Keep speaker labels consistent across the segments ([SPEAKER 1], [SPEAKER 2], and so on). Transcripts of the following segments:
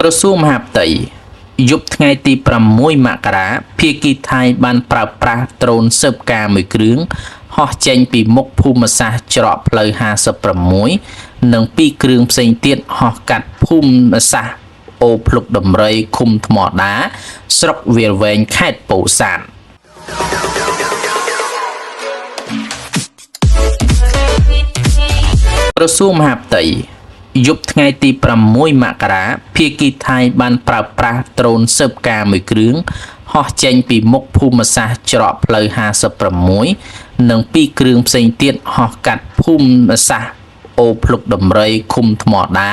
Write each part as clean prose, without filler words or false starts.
[SPEAKER 1] ក្រសួងមហាផ្ទៃយប់ថ្ងៃទី6មករាភាគីថៃបានប្រើប្រាស់ដ្រូនស៊ើបការមួយគ្រឿងហោះចេញពីមុខភូមិសាស្ត្រច្រកផ្លូវ56និង2គ្រឿងផ្សេងទៀតហោះកាត់ភូមិសាស្ត្រអូភ្លុកដំរីឃុំថ្មដាស្រុកវាលវែងខេត្តពោធិ៍សាត់ក្រសួងមហាផ្ទៃយប់ថ្ងៃទី6មករាភាគីថៃបានប្រើប្រាស់ដ្រូនស៊ើបការមួយគ្រឿងហោះចេញពីមុខភូមិសាស្ត្រច្រកផ្លូវ56និង2គ្រឿងផ្សេងទៀតហោះកាត់ភូមិសាស្ត្រអូភ្លុកដំរីឃុំថ្មដា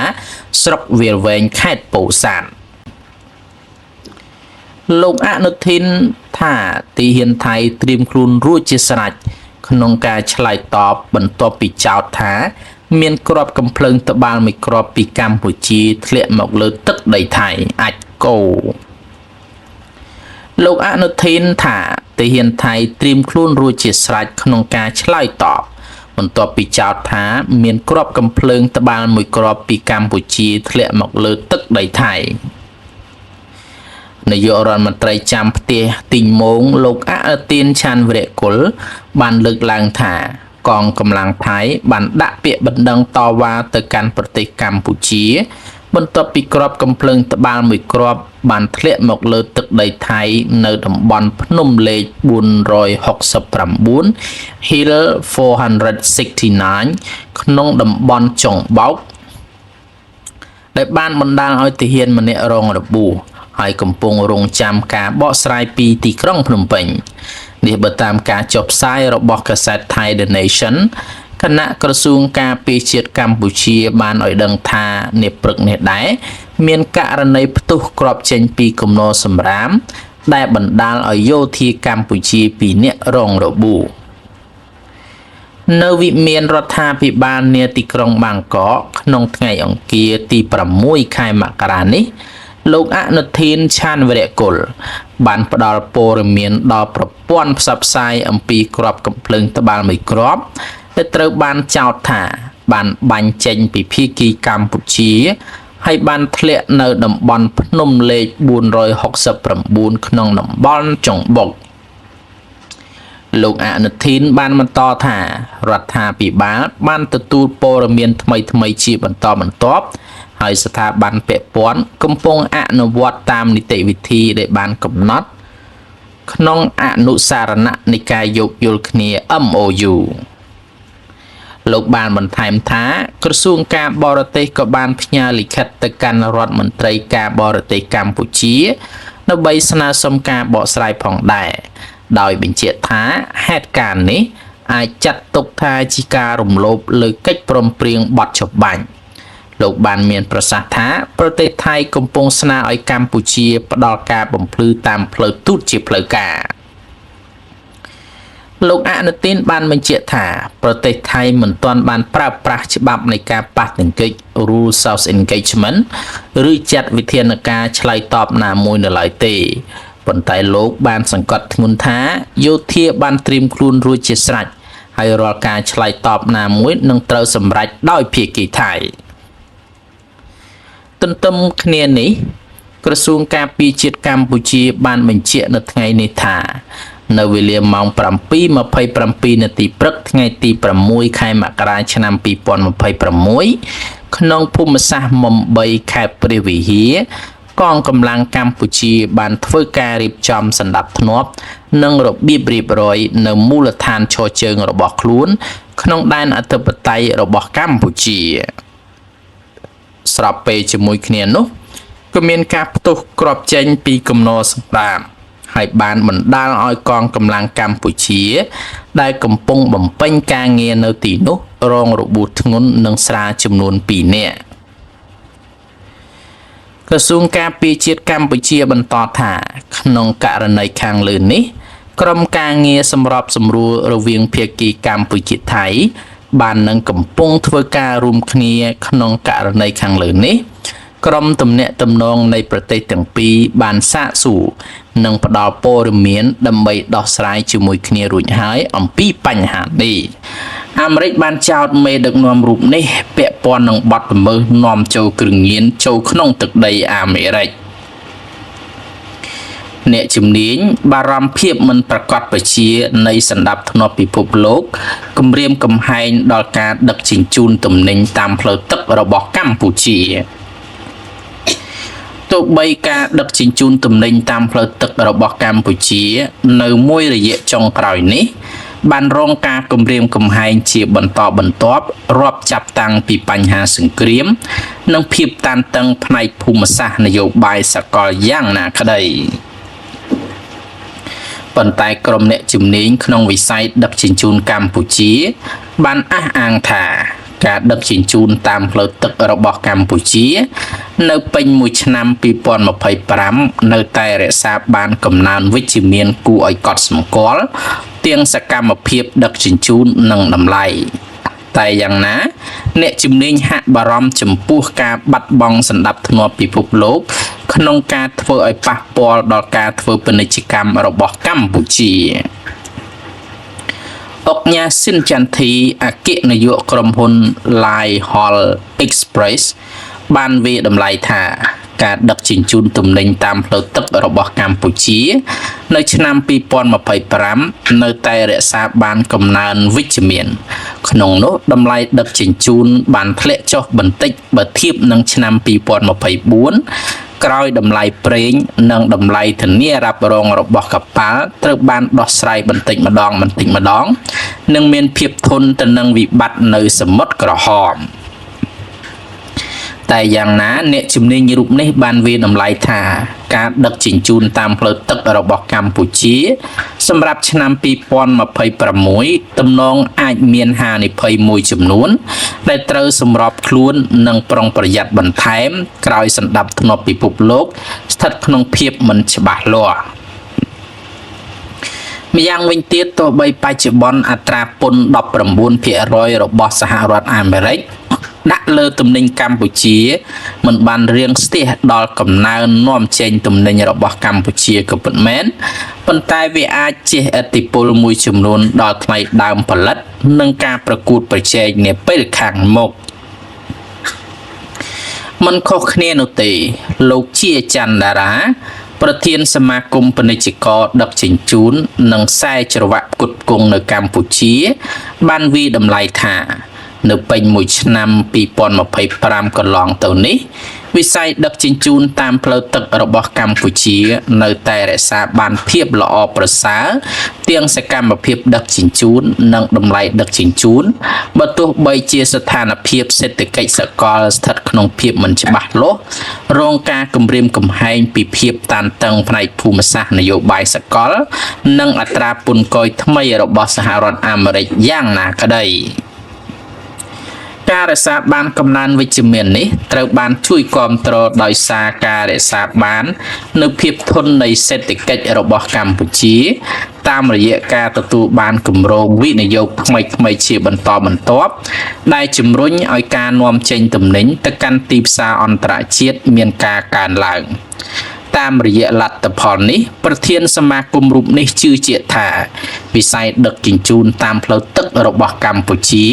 [SPEAKER 1] ស្រុកវាលវែងខេត្តពោធិ៍សាត់លោកអនុทินថាទីហ៊ានថៃត្រៀមខ្លួនរួចជាស្រេចក្នុងការឆ្លើយតបបន្ទាប់ពីចោទថាមានគ្រាប់កំភ្លើងត្បាល់មួយគ្រាប់ពីកម្ពុជាធ្លាក់មកលើទឹកដីថៃអាចកោលោកអនុทินថាទីហ៊ានថៃត្រៀមខ្លួនរួចជាស្រេចក្នុងការឆ្លើយតបបន្ទាប់ពីចោទថាមានគ្រាប់កំភ្លើងត្បាល់មួយគ្រាប់ពីកម្ពុជាធ្លាក់មកលើទឹកដីថៃនាយករដ្ឋមន្ត្រីចាំផ្ទះទីងម៉ោងលោកអនុทิน ឆានវរៈគុលបានលើកឡើងថាកងកម្លាំងថៃបានដាក់ពាក្យបណ្ដឹងតវ៉ាទៅកាន់ប្រទេសកម្ពុជាបន្ទាប់ពីគ្រាប់កំភ្លើងត្បាល់មួយគ្រាប់បានធ្លាក់មកលើទឹកដីថៃនៅតំបន់ភ្នំលេខ469 Hill 469ក្នុងតំបន់ចុងបោកដែលបានបណ្ដាលឲ្យទាហានម្នាក់រងរបួសហើយកំពុងរងចាំការបកស្រាយពីទីក្រុងភ្នំពេញនេះបើតាមការចុះផ្សាយរបស់កាសែត Thai The Nation គណៈក្រសួងការពារជាតិកម្ពុជាបានឲ្យដឹងថានាព្រឹកនេះដែរមានករណីផ្ទុះគ្រាប់ចេញពីគំនរសម្រាមដែលបណ្ដាលឲ្យយោធាកម្ពុជា2នាក់រងរបួសនៅវិមានរដ្ឋាភិបាលនាទីក្រុងបាងកកក្នុងថ្ងៃអង្គារទី6ខែមករានេះលោកអនុทิน ឆានវរៈគុលបានផ្ដល់ព័ត៌មានដល់ប្រព័ន្ធផ្សព្វផ្សាយអំពីគ្រាប់កំភ្លើងត្បាល់មួយគ្រាប់ដែលត្រូវបានចោទថាបានបាញ់ចេញពីភាគីកម្ពុជាហើយបានធ្លាក់នៅតំបន់ភ្នំលេខ469ក្នុងតំបន់ចុងបុកលោកអនុทินបានបន្តថារដ្ឋាភិបាលបានទទួលព័ត៌មានថ្មីៗជាបន្តបន្ទាប់ហើយស្ថាប័នពាក់ព័ន្ធកំពុងអនុវត្តតាមនីតិវិធីដែលបានកំណត់ក្នុងអនុសារណៈនៃការយោគយល់គ្នា MOU លោកបានបន្ថែមថាក្រសួងការបរទេសក៏បានផ្ញើលិខិតទៅកាន់រដ្ឋមន្ត្រីការបរទេសកម្ពុជាដើម្បីស្នើសុំការបកស្រាយផងដែរដោយបញ្ជាក់ថាហេតុការណ៍នេះអាចចាត់ទុកថាជាការរំលោភលើកិច្ចព្រមព្រៀងបទចម្បាញ់លោកបានមានប្រសាសន៍ថាប្រទេសថៃកំពុងស្នើឲ្យកម្ពុជាផ្ដល់ការបំភ្លឺតាមផ្លូវទូតជាផ្លូវការលោកអនុทินបានបញ្ជាក់ថាប្រទេសថៃមិនទាន់បានប្រើប្រាស់ច្បាប់នៃការប៉ះទង្គិច Rules of Engagement ឬចាត់វិធានការឆ្លើយតបណាមួយនៅឡើយទេប៉ុន្តែលោកបានសង្កត់ធ្ងន់ថាយោធាបានត្រៀមខ្លួនរួចជាស្រេចហើយរាល់ការឆ្លើយតបណាមួយនឹងត្រូវសម្រេចដោយភាគីថៃទន្ទឹមគ្នានេះក្រសួងការពារជាតិកម្ពុជាបានបញ្ជាក់នៅថ្ងៃនេះថានៅវេលាម៉ោង 7:27 នាទីព្រឹកថ្ងៃទី6ខែមករាឆ្នាំ2026ក្នុងភូមិសាស្ត្រមុំ3ខេត្តព្រះវិហារកងកម្លាំងកម្ពុជាបានធ្វើការរៀបចំសណ្ដាប់ធ្នាប់និងរបៀបរៀបរយនៅមូលដ្ឋានឈរជើងរបស់ខ្លួនក្នុងដែនអធិបតេយ្យរបស់កម្ពុជាស្របពេលជាមួយគ្នានោះក៏មានការផ្ទុះគ្រាប់ចេញពីគំនរសម្រាមហើយបានបណ្ដាលឲ្យកងកម្លាំងកម្ពុជាដែលកំពុងបំពេញការងារនៅទីនោះរងរបួសធ្ងន់និងស្រាលចំនួន2នាក់ក្រសួងការពារជាតិកម្ពុជាបន្តថាក្នុងករណីខាងលើនេះក្រុមការងារសម្របសម្រួលរវាងភាគីកម្ពុជាថៃបាននឹងកំពុងធ្វើការរួមគ្នាក្នុងករណីខាងលើនេះ ក្រុមទំនាក់ទំនងនៃប្រទេសទាំងពីរបានសាកសួរនិងផ្ដល់ព័ត៌មានដើម្បីដោះស្រាយជាមួយគ្នារួចហើយអំពីបញ្ហានេះអាមេរិកបានចោទមេដឹកនាំរូបនេះពាក់ព័ន្ធនឹងបទល្មើសនាំចូលគ្រឿងញៀនចូលក្នុងទឹកដីអាមេរិកអ្នកជំនាញបារម្ភភាពមិនប្រកបប្រជានៃសន្តិភាពពិភពលោកគម្រាមកំហែងដល់ការដឹកជញ្ជូនទំនិញតាមផ្លូវទឹករបស់កម្ពុជាទោះបីការដឹកជញ្ជូនទំនិញតាមផ្លូវទឹករបស់កម្ពុជានៅមួយរយៈចុងក្រោយនេះបានរងការគំរាមកំហែងជាបន្តបន្ទាប់រាប់ចាប់តាំងពីបញ្ហាសង្គ្រាមនិងភាពតានតឹងផ្នែកភូមិសាស្ត្រនយោបាយសកលយ៉ាងណាក្តីប៉ុន្តែក្រុមអ្នកជំនាញក្នុងវិស័យដឹកជញ្ជូនកម្ពុជាបានអះអាងថាការដឹកជញ្ជូនតាមផ្លូវទឹករបស់កម្ពុជានៅពេញមួយឆ្នាំ2025នៅតែរក្សាបានកំណើនវិជ្ជមានគួរឲ្យកត់សម្គាល់ទាំងសកម្មភាពដឹកជញ្ជូននិងតម្លៃតែយ៉ាងណាអ្នកជំនាញហាក់បារម្ភចំពោះការបាត់បង់សន្តិភាពពិភពលោកក្នុងការធ្វើឲ្យប៉ះពាល់ដល់ការធ្វើពាណិជ្ជកម្មរបស់កម្ពុជាអុកញ៉ាស៊ីនចាន់ធីអគ្គនាយកក្រុមហ៊ុន Lai Hall Express បានវាយតម្លៃថាការដឹកជញ្ជូនទំនិញតាមផ្លូវទឹករបស់កម្ពុជានៅឆ្នាំ2025នៅតែរក្សាបានកំណើនវិជ្ជមានក្នុងនោះតម្លៃដឹកជញ្ជូនបានធ្លាក់ចុះបន្តិចបើធៀបនឹងឆ្នាំ2024ក្រោយតម្លៃប្រេងនិងតម្លៃធានារ៉ាប់រងរបស់កប៉ាល់ត្រូវបានដោះស្រាយបន្តិចម្ដងនិងមានភាពធន់ទៅនឹងវិបត្តិនៅសមុទ្រក្រហមតែយ៉ាងណាអ្នកជំនាញរូបនេះបានវាយតម្លៃថាការដឹកជញ្ជូនតាមផ្លូវទឹករបស់កម្ពុជាសម្រាប់ឆ្នាំ2026ទំនងអាចមានហានិភ័យមួយចំនួនដែលត្រូវសម្របខ្លួននិងប្រុងប្រយ័ត្នបន្ថែមក្រោយសន្តិភាពពិភពលោកស្ថិតក្នុងភាពមិនច្បាស់លាស់ម្យ៉ាងវិញទៀតទោះបីបច្ចុប្បន្នអត្រាពន្ធ 19% របស់សហរដ្ឋអាមេរិកដាក់លើទំនិញកម្ពុជាមិនបានរៀងស្ទះដល់កំណើននាំចេញទំនិញរបស់កម្ពុជាក៏ពិតមែនប៉ុន្តែវាអាចជះឥទ្ធិពលមួយចំនួនដល់ថ្លៃដើមផលិតនិងការប្រកួតប្រជែងនាពេលខាងមុខមិនខុសគ្នានោះទេលោកជាច័ន្ទតារាប្រធានសមាគមពាណិជ្ជករដឹកជញ្ជូននិងខ្សែច្រវាក់ផ្គត់ផ្គង់នៅកម្ពុជាបានវាយតម្លៃថានៅពេញមួយឆ្នាំ2025កន្លងទៅនេះវិស័យដឹកជញ្ជូនតាមផ្លូវទឹករបស់កម្ពុជានៅតែរក្សាបានភាពល្អប្រសើរទាំងសកម្មភាពដឹកជញ្ជូននិងតម្លៃដឹកជញ្ជូនបើទោះបីជាស្ថានភាពសេដ្ឋកិច្ចសកលស្ថិតក្នុងភាពមិនច្បាស់លាស់រងការគំរាមកំហែងពីភាពតានតឹងផ្នែកភូមិសាស្ត្រនយោបាយសកលនិងអត្រាពន្ធគយថ្មីរបស់សហរដ្ឋអាមេរិកយ៉ាងណាក្តីការរក្សាបានកំណើនវិជ្ជមាននេះត្រូវបានជួយគាំទ្រដោយសារការរក្សាបាននូវភាពធន់នៃសេដ្ឋកិច្ចរបស់កម្ពុជាតាមរយៈការទទួលបានគម្រោងវិនិយោគថ្មីៗជាបន្តបន្ទាប់ដែលជំរុញឲ្យការនាំចេញទំនិញទៅកាន់ទីផ្សារអន្តរជាតិមានការកើនឡើងតាមរយៈលទ្ធផលនេះប្រធានសមាគមរូបនេះជឿជាក់ថាវិស័យដឹកជញ្ជូនតាមផ្លូវទឹករបស់កម្ពុជា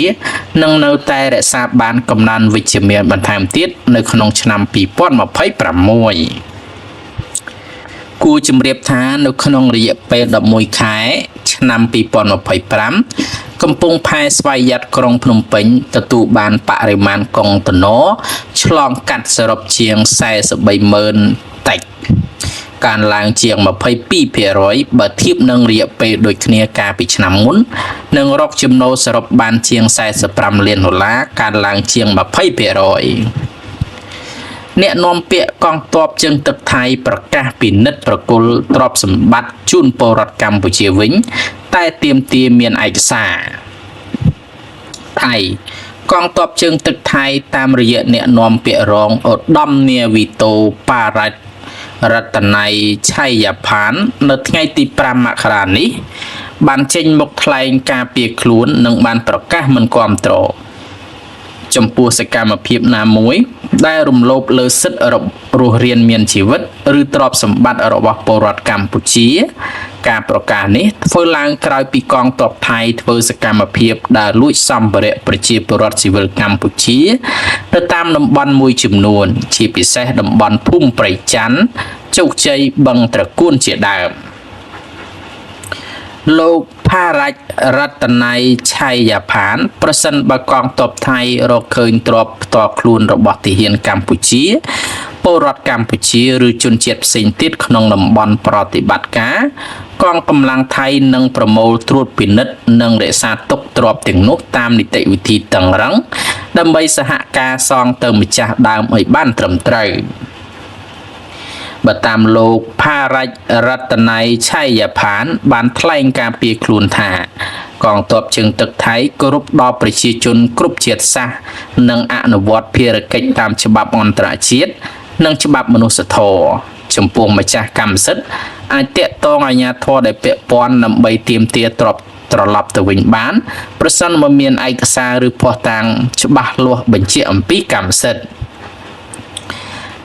[SPEAKER 1] នឹងនៅតែរក្សាបានកំណើនវិជ្ជមានបន្ថែមទៀតនៅក្នុងឆ្នាំ2026គួរជម្រាបថានៅក្នុងរយៈពេល11ខែឆ្នាំ2025កំពង់ផែស្វយ័តក្រុងភ្នំពេញទទួលបានបរិមាណកុងតឺន័រឆ្លងកាត់សរុបជាង43,000តិចកើនឡើងជាង 22% បើធៀបនឹងរយៈពេលដូចគ្នាកាលពីឆ្នាំមុននិងរកចំណូលសរុបបានជាង$45 លានកើនឡើងជាង 20%អ្នកនាំពាក្យកងទ័ពជើងទឹកថៃប្រកាសពិនិត្យប្រគល់ទ្រព្យសម្បត្តិជូនពលរដ្ឋកម្ពុជាវិញតែទាមទារមានឯកសារថៃកងទ័ពជើងទឹកថៃតាមរយៈអ្នកនាំពាក្យរងឧត្តមនាវីតូប៉ារ៉ាច់រតន័យឆៃយ៉ាផាននៅថ្ងៃទី5មករានេះបានចេញមុខថ្លែងការពារខ្លួននិងបានប្រកាសមិនគាំទ្រ ចំពោះសកម្មភាពណាមួយដែលរំលោភលើសិទ្ធិរស់រានមានជីវិតឬទ្រព្យសម្បត្តិរបស់ពលរដ្ឋកម្ពុជាការប្រកាសនេះធ្វើឡើងក្រោយពីកងទ័ពថៃធ្វើសកម្មភាពដែលលួចសម្ភារៈប្រជាពលរដ្ឋស៊ីវិលកម្ពុជាទៅតាមតំបន់មួយចំនួនជាពិសេសតំបន់ភូមិព្រៃច័ន្ទជោគជ័យបឹងត្រកួនជាដើមលោកផារ៉ាច់រតន័យឆៃយ៉ាផានប្រសិនបើកងទ័ពថៃរកឃើញទ្រព្យផ្ទាល់ខ្លួនរបស់ទាហានកម្ពុជាពលរដ្ឋកម្ពុជាឬជនជាតិផ្សេងទៀតក្នុងតំបន់ប្រតិបត្តិការកងកម្លាំងថៃនឹងប្រមូលត្រួតពិនិត្យនិងរក្សាទុកទ្រព្យទាំងនោះតាមនីតិវិធីតឹងរ៉ឹងដើម្បីសហការសងទៅម្ចាស់ដើមឲ្យបានត្រឹមត្រូវបើតាមលោកផារ៉ាច់រតន័យឆៃយ៉ាផានបានថ្លែងការពីខ្លួនថាកងទ័ពជើងទឹកថៃគោរពដល់ប្រជាជនគ្រប់ជាតិសាសន៍និងអនុវត្តភារកិច្ចតាមច្បាប់អន្តរជាតិនិងច្បាប់មនុស្សធម៌ចំពោះម្ចាស់កម្មសិទ្ធិអាចតាក់ទងអាជ្ញាធរដែលពាក់ព័ន្ធដើម្បីទាមទារទ្រព្យត្រឡប់ទៅវិញបានប្រសិនបើមានឯកសារឬភស្តុតាងច្បាស់លាស់បញ្ជាក់អំពីកម្មសិទ្ធិ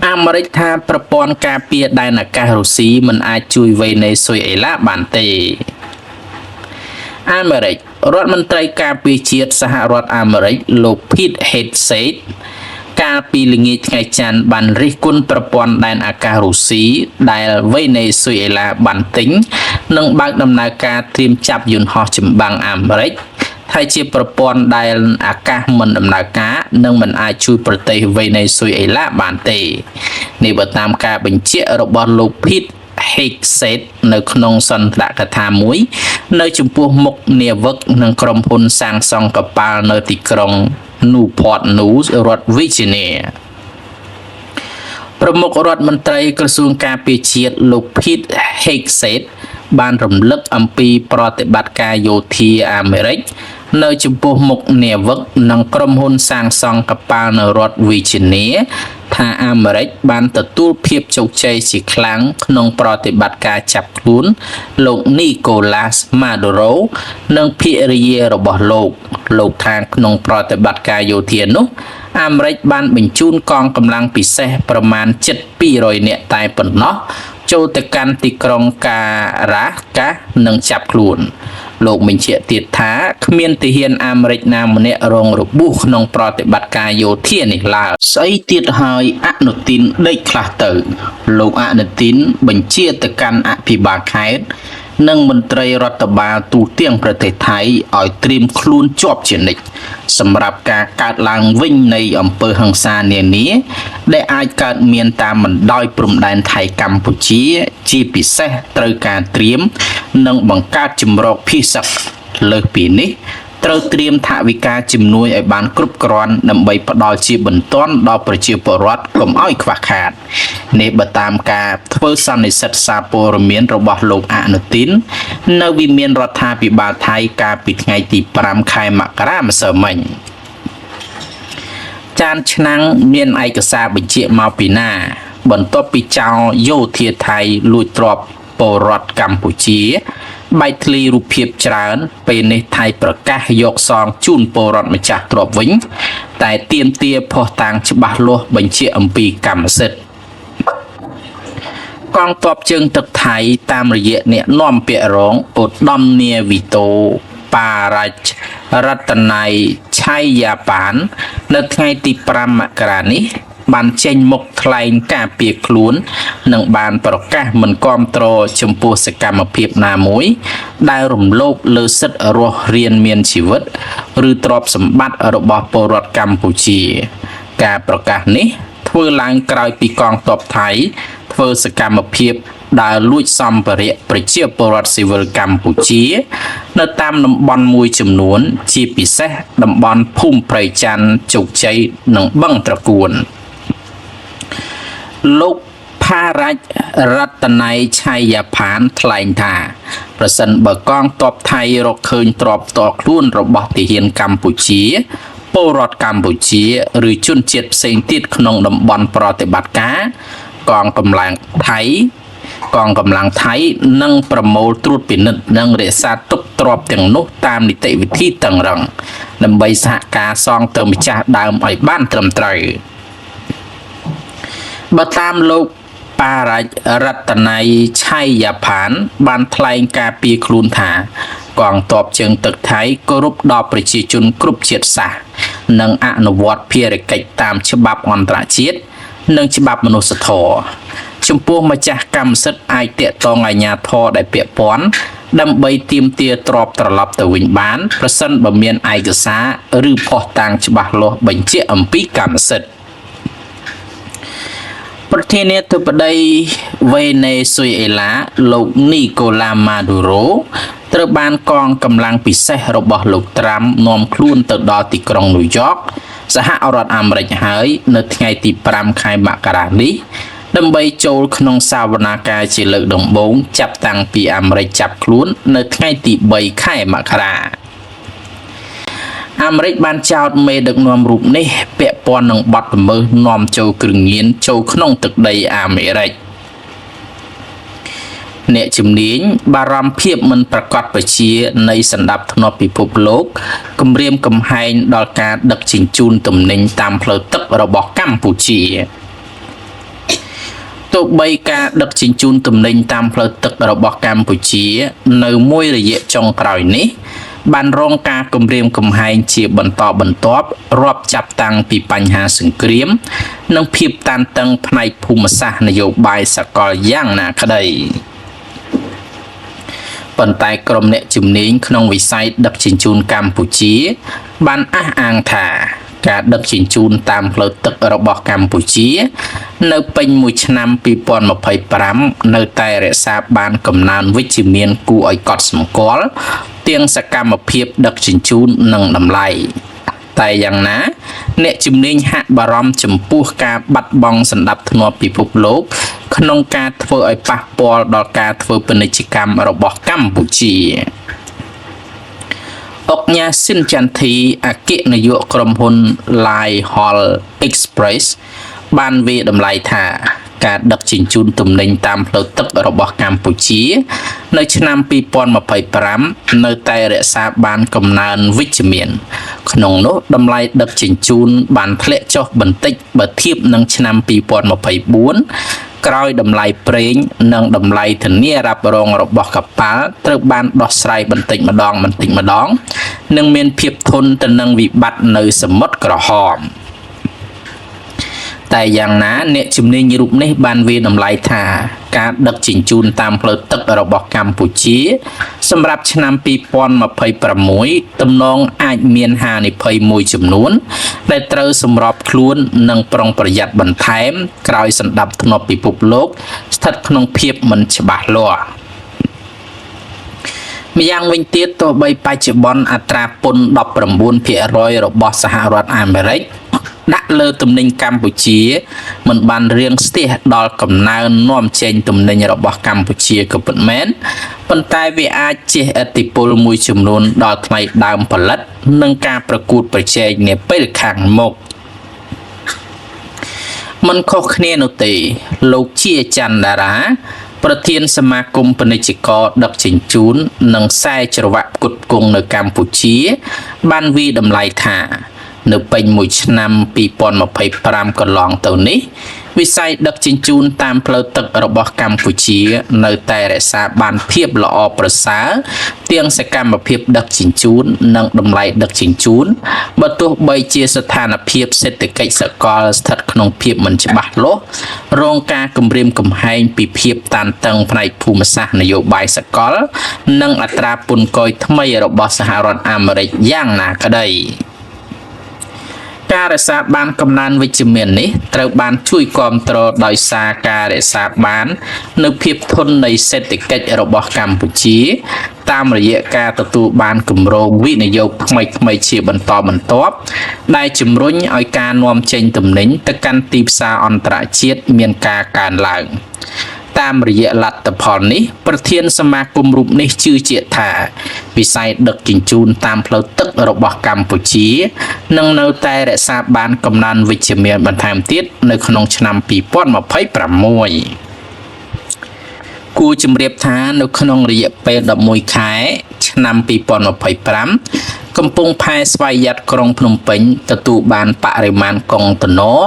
[SPEAKER 1] អាមេរិកថាប្រព័ន្ធការពារដែនអាកាសរុស្ស៊ីមិនអាចជួយវេណេស៊ុយអេឡាបានទេអាមេរិករដ្ឋមន្ត្រីការពារជាតិសហរដ្ឋអាមេរិកលោក Pete Hegseth កាលពីល្ងាចថ្ងៃច័ន្ទបានរិះគន់ប្រព័ន្ធដែនអាកាសរុស្ស៊ីដែលវេណេស៊ុយអេឡាបានទិញនិងបើកដំណើរការត្រៀមចាប់យន្តហោះចម្បាំងអាមេរិកថាជាប្រព័ន្ធដែលអាកាសមិនដំណើរការនិងមិនអាចជួយប្រទេសវេណេស៊ុយអេឡាបានទេនេះបើតាមការបញ្ជាក់របស់លោក Pete Hegseth នៅក្នុងសន្ទរកថាមួយនៅចំពោះមុខនាវិកនិងក្រុមហ៊ុនសាងសង់កប៉ាល់នៅទីក្រុង Newport News រដ្ឋ Virginia ប្រមុខរដ្ឋមន្ត្រីក្រសួងការពារជាតិលោក Pete Hegseth បានរំលឹកអំពីប្រតិបត្តិការយោធាអាមេរិកនៅចំពោះមុខនាវិកនិងក្រុមហ៊ុនសាងសង់កប៉ាល់នៅរដ្ឋ Virginia ថាអាមេរិកបានទទួលភាពជោគជ័យជាខ្លាំងក្នុងប្រតិបត្តិការចាប់ខ្លួនលោក Nicolas Maduro និងភរិយារបស់លោកថាក្នុងប្រតិបត្តិការយោធានោះអាមេរិកបានបញ្ជូនកងកម្លាំងពិសេសប្រមាណជិត200នាក់តែប៉ុណ្ណោះចូលទៅកាន់ទីក្រុងការ៉ាកាសនិងចាប់ខ្លួនលោកបញ្ជាក់ទៀតថាគ្មានទាហានអាមេរិកណាម្នាក់រងរបួសក្នុងប្រតិបត្តិការយោធានេះឡើយស្អីទៀតហើយអនុទានដេកខ្លះទៅលោកអនុទានបញ្ជាទៅកាន់អភិបាលខេត្តនិងមន្ត្រីរដ្ឋបាលទូទាំងប្រទេសថៃឲ្យត្រៀមខ្លួនជាប់ជានិច្ចសម្រាប់ការកើតឡើងវិញនៃអំពើហិង្សានានាដែលអាចកើតមានតាមបណ្ដោយព្រំដែនថៃកម្ពុជាជាពិសេសត្រូវការត្រៀមនិងបង្កើតជំរកភៀសសឹកលើសពីនេះត្រូវត្រៀមថវិកាជំនួយឲ្យបានគ្រប់គ្រាន់ដើម្បីផ្ដល់ជាបន្ទាន់ដល់ប្រជាពលរដ្ឋកុំឲ្យខ្វះខាតនេះបើតាមការធ្វើសន្និសីទសារព័ត៌មានរបស់លោកអនុទាននៅវិមានរដ្ឋាភិបាលថៃកាលពីថ្ងៃទី5ខែមករាម្សិលមិញចានឆ្នាំងមានឯកសារបញ្ជាក់មកពីណាបន្ទាប់ពីចៅយោធាថៃលួចទ្រព្យពលរដ្ឋកម្ពុជាបែកធ្លាយរូបភាពច្រើនពេលនេះថៃប្រកាសយកសងជូនពលរដ្ឋម្ចាស់ទ្រព្យវិញតែទាមទារភស្តុតាងច្បាស់លាស់បញ្ជាក់អំពីកម្មសិទ្ធិកងទ័ពជើងទឹកថៃតាមរយៈអ្នកនាំពាក្យរងឧត្តមនាវីតូប៉ារ៉ាច់រតន័យឆៃយ៉ាប៉ាននៅថ្ងៃទី5មករានេះបានចេញមុខថ្លែងការពារខ្លួននិងបានប្រកាសមិនគាំទ្រចំពោះសកម្មភាពណាមួយដែលរំលោភលើសិទ្ធិរស់រានមានជីវិតឬទ្រព្យសម្បត្តិរបស់ពលរដ្ឋកម្ពុជាការប្រកាសនេះធ្វើឡើងក្រោយពីកងទ័ពថៃធ្វើសកម្មភាពដែលលួចសម្ភារៈប្រជាពលរដ្ឋស៊ីវិលកម្ពុជានៅតាមតំបន់មួយចំនួនជាពិសេសតំបន់ភូមិព្រៃច័ន្ទជោគជ័យនិងបឹងត្រកួនលោកផារ៉ាច់រតន័យឆៃយ៉ាផានថ្លែងថាប្រសិនបើកងទ័ពថៃរកឃើញទ្រព្យផ្ទាល់ខ្លួនរបស់ទាហានកម្ពុជាពលរដ្ឋកម្ពុជាឬជនជាតិផ្សេងទៀតក្នុងតំបន់ប្រតិបត្តិការកងកម្លាំងថៃនឹងប្រមូលត្រួតពិនិត្យនិងរក្សាទុកទ្រព្យទាំងនោះតាមនីតិវិធីតឹងរ៉ឹង ដើម្បីសហការសងទៅម្ចាស់ដើមឲ្យបានត្រឹមត្រូវបើតាមលោកបារាជរតន័យឆៃយ៉ាផានបានថ្លែងការពីខ្លួនថាកងទ័ពជើងទឹកថៃគោរពដល់ប្រជាជនគ្រប់ជាតិសាសន៍និងអនុវត្តភារកិច្ចតាមច្បាប់អន្តរជាតិនិងច្បាប់មនុស្សធម៌ចំពោះម្ចាស់កម្មសិទ្ធិអាចតាក់ទងអាជ្ញាធរដែលពាក់ព័ន្ធដើម្បីទាមទារទ្រព្យត្រឡប់ទៅវិញបានប្រសិនបើមានឯកសារឬភស្តុតាងច្បាស់លាស់បញ្ជាក់អំពីកម្មសិទ្ធិប្រធានាធិបតីវេណេស៊ុយអេឡាលោកនីកូឡាម៉ាឌូរ៉ូត្រូវបានកងកម្លាំងពិសេសរបស់លោកត្រាំនាំខ្លួនទៅដល់ទីក្រុងញូវយ៉កសហរដ្ឋអាមេរិកហើយនៅថ្ងៃទី5ខែមករានេះដើម្បីចូលក្នុងសវនាការជាលើកដំបូងចាប់តាំងពីអាមេរិកចាប់ខ្លួននៅថ្ងៃទី3ខែមករាអាមេរិកបានចោទមេដឹកនាំរូបនេះពាក់ព័ន្ធនឹងបទល្មើសនាំចូលគ្រឿងញៀនចូលក្នុងទឹកដីអាមេរិកអ្នកជំនាញបារម្ភភាពមិនប្រកបប្រជានៃសន្តិភាពពិភពលោកគម្រាមកំហែងដល់ការដឹកជញ្ជូនទំនិញតាមផ្លូវទឹករបស់កម្ពុជាទោះបីការដឹកជញ្ជូនទំនិញតាមផ្លូវទឹករបស់កម្ពុជានៅមួយរយៈចុងក្រោយនេះបានរងការគំរាមកំហែងជាបន្តបន្ទាប់រាប់ចាប់តាំងពីបញ្ហាសង្គ្រាមនិងភាពតានតឹងផ្នែកភូមិសាស្ត្រនយោបាយសកលយ៉ាងណាក្តីប៉ុន្តែក្រុមអ្នកជំនាញក្នុងវិស័យដឹកជញ្ជូនកម្ពុជាបានអះអាងថាការដឹកជញ្ជូនតាមផ្លូវទឹករបស់កម្ពុជានៅពេញមួយឆ្នាំ2025នៅតែរក្សាបានកំណើនវិជ្ជមានគួរឲ្យកត់សម្គាល់ទាំងសកម្មភាពដឹកជញ្ជូននិងតម្លៃតែយ៉ាងណាអ្នកជំនាញហាក់បារម្ភចំពោះការបាត់បង់សណ្ដាប់ធ្នាប់ពិភពលោកក្នុងការធ្វើឲ្យប៉ះពាល់ដល់ការធ្វើពាណិជ្ជកម្មរបស់កម្ពុជាអុកញ៉ាស៊ីនចាន់ធីអគ្គនាយកក្រុមហ៊ុន Lai Hall Express បានវាយតម្លៃថាការដឹកជញ្ជូនទំនិញតាមផ្លូវទឹករបស់កម្ពុជានៅឆ្នាំ2025នៅតែរក្សាបានកំណើនវិជ្ជមានក្នុងនោះតម្លៃដឹកជញ្ជូនបានធ្លាក់ចុះបន្តិចបើធៀបនឹងឆ្នាំ2024ក្រោយតម្លៃប្រេងនិងតម្លៃធានារ៉ាប់រងរបស់កប៉ាល់ត្រូវបានដោះស្រាយបន្តិចម្ដងនិងមានភាពធន់ទៅនឹងវិបត្តិនៅសមុទ្រក្រហមតែយ៉ាងណាអ្នកជំនាញរូបនេះបានវាយតម្លៃថាការដឹកជញ្ជូនតាមផ្លូវទឹករបស់កម្ពុជាសម្រាប់ឆ្នាំ2026ទំនងអាចមានហានិភ័យមួយចំនួនដែលត្រូវសម្របខ្លួននិងប្រុងប្រយ័ត្នបន្ថែមក្រោយសណ្ដាប់ធ្នាប់ពិភពលោកស្ថិតក្នុងភាពមិនច្បាស់លាស់ម្យ៉ាងវិញទៀតទោះបីបច្ចុប្បន្នអត្រាពន្ធ 19% របស់សហរដ្ឋអាមេរិកដាក់លើទំនិញកម្ពុជាមិនបានរៀងស្ទះដល់កំណើននាំចេញទំនិញរបស់កម្ពុជាក៏ពិតមែនប៉ុន្តែវាអាចជះឥទ្ធិពលមួយចំនួនដល់ថ្លៃដើមផលិតនិងការប្រកួតប្រជែងនាពេលខាងមុខមិនខុសគ្នានោះទេលោកជាច័ន្ទតារាប្រធានសមាគមពាណិជ្ជករដឹកជញ្ជូននិងខ្សែច្រវាក់ផ្គត់ផ្គង់នៅកម្ពុជាបានវាយតម្លៃថានៅពេញមួយឆ្នាំ2025កន្លងទៅនេះវិស័យដឹកជញ្ជូនតាមផ្លូវទឹករបស់កម្ពុជានៅតែរក្សាបានភាពល្អប្រសើរទាំងសកម្មភាពដឹកជញ្ជូននិងតម្លៃដឹកជញ្ជូនបើទោះបីជាស្ថានភាពសេដ្ឋកិច្ចសកលស្ថិតក្នុងភាពមិនច្បាស់លាស់រងការគំរាមកំហែងពីភាពតានតឹងផ្នែកភូមិសាស្ត្រនយោបាយសកលនិងអត្រាពន្ធគយថ្មីរបស់សហរដ្ឋអាមេរិកយ៉ាងណាក្តីការរក្សាបានកំណើនវិជ្ជមាននេះត្រូវបានជួយគាំទ្រដោយសារការរក្សាបាននូវភាពធន់នៃសេដ្ឋកិច្ចរបស់កម្ពុជាតាមរយៈការទទួលបានគម្រោងវិនិយោគថ្មីៗជាបន្តបន្ទាប់ដែលជំរុញឲ្យការនាំចេញទំនិញទៅកាន់ទីផ្សារអន្តរជាតិមានការកើនឡើងតាមរយៈលទ្ធផលនេះប្រធានសមាគមរូបនេះជឿជាក់ថាវិស័យដឹកជញ្ជូនតាមផ្លូវទឹករបស់កម្ពុជានឹងនៅតែរក្សាបានកំណើនវិជ្ជមានបន្ថែមទៀតនៅក្នុងឆ្នាំ2026គួរជម្រាបថានៅក្នុងរយៈពេល11ខែឆ្នាំ2025 កំពង់ផែស្វយ័តក្រុងភ្នំពេញទទួលបានបរិមាណកុងតឺន័រ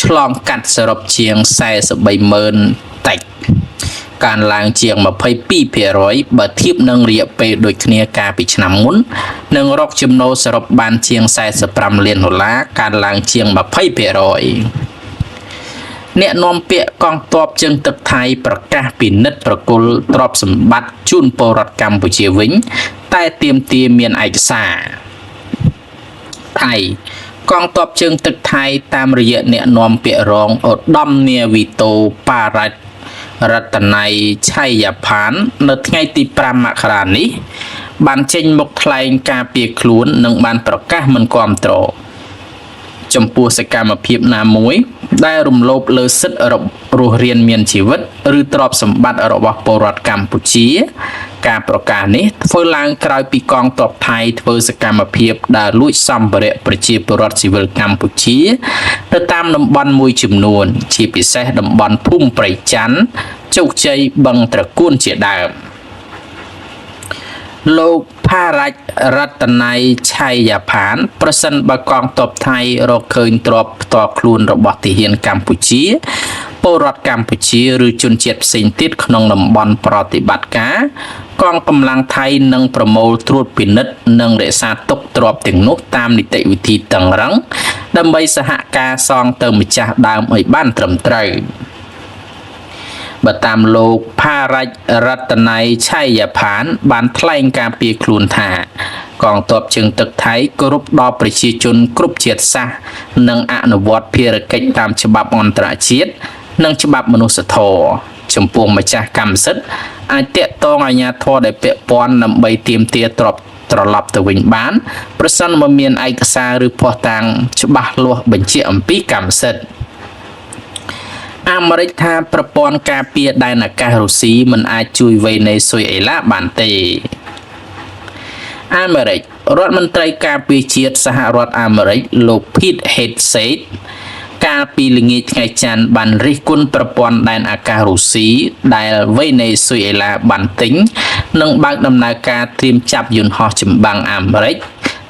[SPEAKER 1] ឆ្លងកាត់សរុបជាង 43,000 តិចកើនឡើងជាង 22% បើធៀបនឹងរយៈពេលដូចគ្នាកាលពីឆ្នាំមុននិងរកចំណូលសរុបបានជាង 45 លានដុល្លារកើនឡើងជាង 20%អ្នកនាំពាក្យកងទ័ពជើងទឹកថៃប្រកាសពិនិត្យប្រគល់ទ្រព្យសម្បត្តិជូនពលរដ្ឋកម្ពុជាវិញតែទាមទារមានឯកសារថៃកងទ័ពជើងទឹកថៃតាមរយៈអ្នកនាំពាក្យរងឧត្តមនាវីតូប៉ារ៉ាច់រតន័យឆៃយ៉ាផាននៅថ្ងៃទី 5 មករានេះបានចេញមុខថ្លែងការពារខ្លួននិងបានប្រកាសមិនគាំទ្រចំពោះសកម្មភាពណាមួយដែលរំលោភលើសិទ្ធិរស់រានមានជីវិតឬទ្រព្យសម្បត្តិរបស់ពលរដ្ឋកម្ពុជាការប្រកាសនេះធ្វើឡើងក្រោយពីកងទ័ពថៃធ្វើសកម្មភាពដើរលួចសម្ភារៈប្រជាពលរដ្ឋស៊ីវិលកម្ពុជានៅតាមតំបន់មួយចំនួនជាពិសេសតំបន់ភូមិព្រៃច័ន្ទជោគជ័យបឹងត្រកួនជាដើមលោកផារ៉ាច់រតន័យឆៃយ៉ាផានប្រសិនបើកងទ័ពថៃរកឃើញទ្រព្យផ្ទាល់ខ្លួនរបស់ទាហានកម្ពុជាពលរដ្ឋកម្ពុជាឬជនជាតិផ្សេងទៀតក្នុងតំបន់ប្រតិបត្តិការកងកម្លាំងថៃនឹងប្រមូលត្រួតពិនិត្យនិងរក្សាទុកទ្រព្យទាំងនោះតាមនីតិវិធីតឹងរ៉ឹងដើម្បីសហការសងទៅម្ចាស់ដើមឲ្យបានត្រឹមត្រូវបើតាមលោកផារ៉ាច់រតន័យឆៃយ៉ាផានបានថ្លែងការពារខ្លួនថាកងទ័ពជើងទឹកថៃគោរពដល់ប្រជាជនគ្រប់ជាតិសាសន៍និងអនុវត្តភារកិច្ចតាមច្បាប់អន្តរជាតិនិងច្បាប់មនុស្សធម៌ចំពោះម្ចាស់កម្មសិទ្ធិអាចតាក់ទងអាជ្ញាធរដែលពាក់ព័ន្ធដើម្បីទាមទារទ្រព្យត្រឡប់ទៅវិញបានប្រសិនបើមានឯកសារឬភស្តុតាងច្បាស់លាស់បញ្ជាក់អំពីកម្មសិទ្ធិអាមេរិកថាប្រព័ន្ធការពារដែនអាកាសរុស្ស៊ីមិនអាចជួយវេណេស៊ុយអេឡាបានទេអាមេរិករដ្ឋមន្ត្រីការពារជាតិសហរដ្ឋអាមេរិកលោក Pete Hegseth កាលពីល្ងាចថ្ងៃច័ន្ទបានរិះគន់ប្រព័ន្ធដែនអាកាសរុស្ស៊ីដែលវេណេស៊ុយអេឡាបានទិញនិងបើកដំណើរការត្រៀមចាប់យន្តហោះចម្បាំងអាមេរិក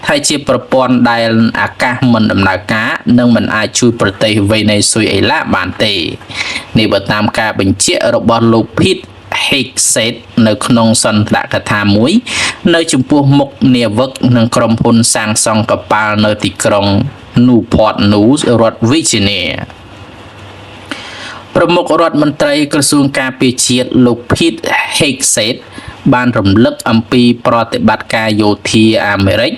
[SPEAKER 1] ថាជាប្រព័ន្ធដែលអាកាសមិនដំណើរការនិងមិនអាចជួយប្រទេសវេណេស៊ុយអេឡាបានទេនេះបើតាមការបញ្ជាក់របស់លោក Pete Hegseth នៅក្នុងសន្ទរកថាមួយនៅចំពោះមុខនាវិកនិងក្រុមហ៊ុនសាងសង់កប៉ាល់នៅទីក្រុង Newport News រដ្ឋ Virginia ប្រមុខរដ្ឋមន្ត្រីក្រសួងការពារជាតិលោក Pete Hegseth បានរំលឹកអំពីប្រតិបត្តិការយោធាអាមេរិក